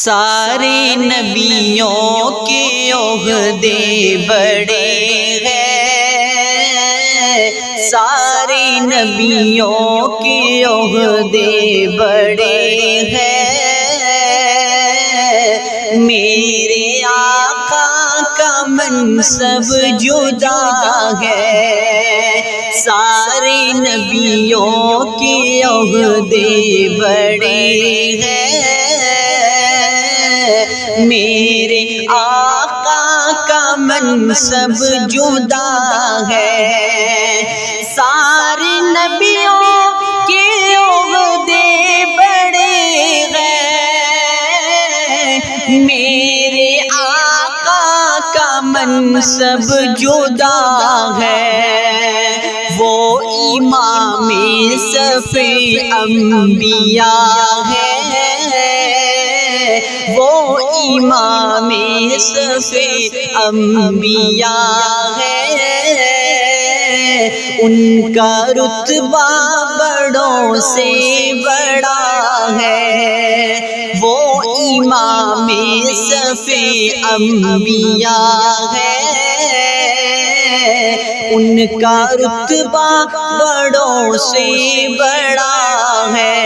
سارے نبیوں کے عہدے بڑے ہیں، سارے نبیوں کے عہدے بڑے ہیں، میرے آقا کا منصب جدا ہے، سارے نبیوں کے عہدے بڑے ہیں، میرے آقا کا منصب جدا ہے، سارے نبیوں کے عہدے بڑے ہیں، میرے آقا کا منصب جدا ہے، وہ امام صف انبیاء ہے، وہ امام صف انبیاء ہے، ان کا رتبہ بڑوں سے بڑا ہے، وہ امام صف انبیاء ہے، ان کا رتبہ بڑوں سے بڑا ہے،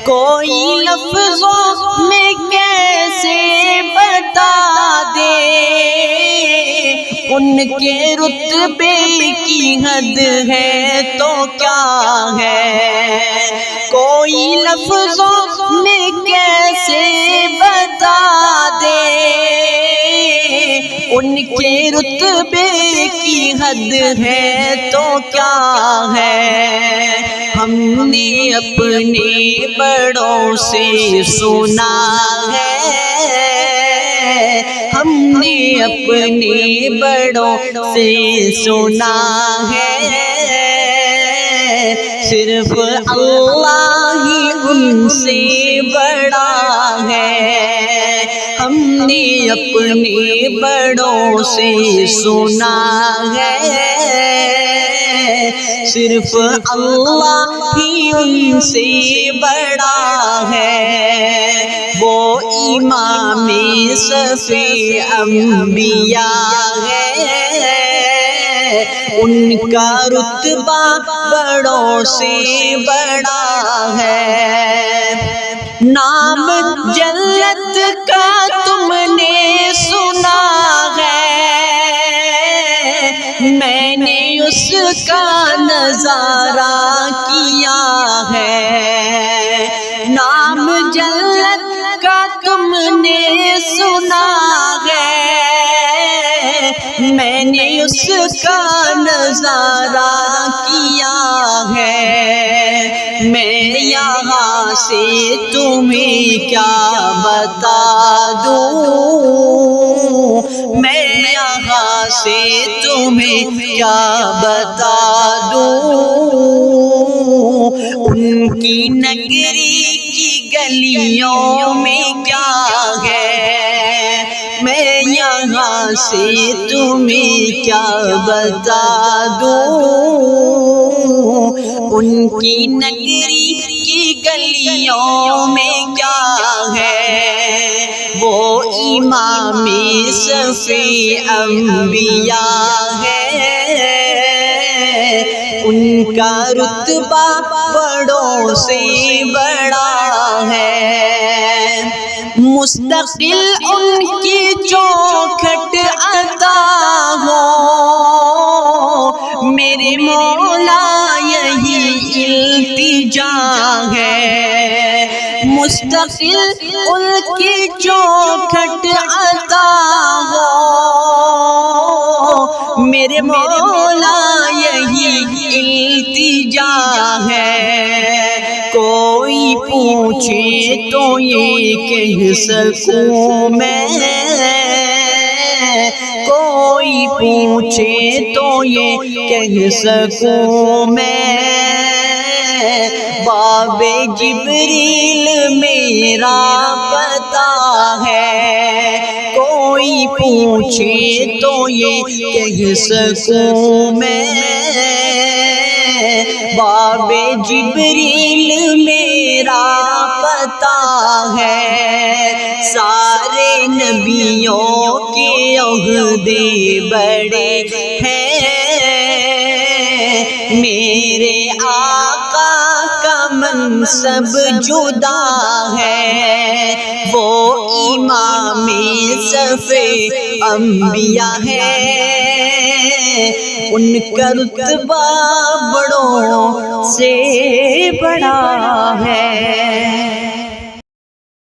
کوئی لفظوں میں کیسے بتا دے ان کے رتبے کی حد ہے تو کیا ہے، کوئی لفظوں میں کیسے بتا دے ان کے رتبے کی حد ہے تو کیا ہے، ہم نے اپنے بڑوں سے سنا ہے، ہم نے اپنے بڑوں سے سنا ہے، صرف اللہ ہی ان سے بڑا ہے، ہم نے اپنے بڑوں سے سنا ہے، صرف اللہ ہی ان سے بڑا ہے، وہ امام صف انبیاء ہے، ان کا رتبہ بڑوں سے بڑا ہے، نام جنت کا تم نے سنا ہے، میں نے اس کا نظارہ کیا ہے، نام جنت کا تم نے سنا ہے، میں نے اس کا نظارہ کیا ہے، میں یہاں سے تمہیں کیا بتا دوں، میں یہاں سے تمہیں کیا بتا دوں، ان کی نگری کی گلیوں میں کیا ہے، میں یہاں سے تمہیں کیا بتا دوں، ان کی نگری کی گلیوں میں کیا ہے، وہ امام صف انبیاء ہے، ان کا رتبہ بڑوں سے بڑا ہے، مستقل ان کی چوکھٹ عطا ہو میرے مولا یہی التجا ہے، مستقل ان کی چوکھٹ عطا ہو میرے مولا یہی التجا ہے، کوئی پوچھے تو یہ کہہ سکوں میں، کوئی پوچھے تو یہ کہہ سکوں میں، باب جبریل میرا پتا ہے، کوئی پوچھے تو یہ کہہ سکوں میں، باب جبریل میرا پتہ ہے، سارے نبیوں کے عہدے بڑے ہیں، میرے آقا کا منصب جدا ہے، وہ امام صف انبیاء ہے، ان کا رتبہ بڑوں سے بڑا ہے۔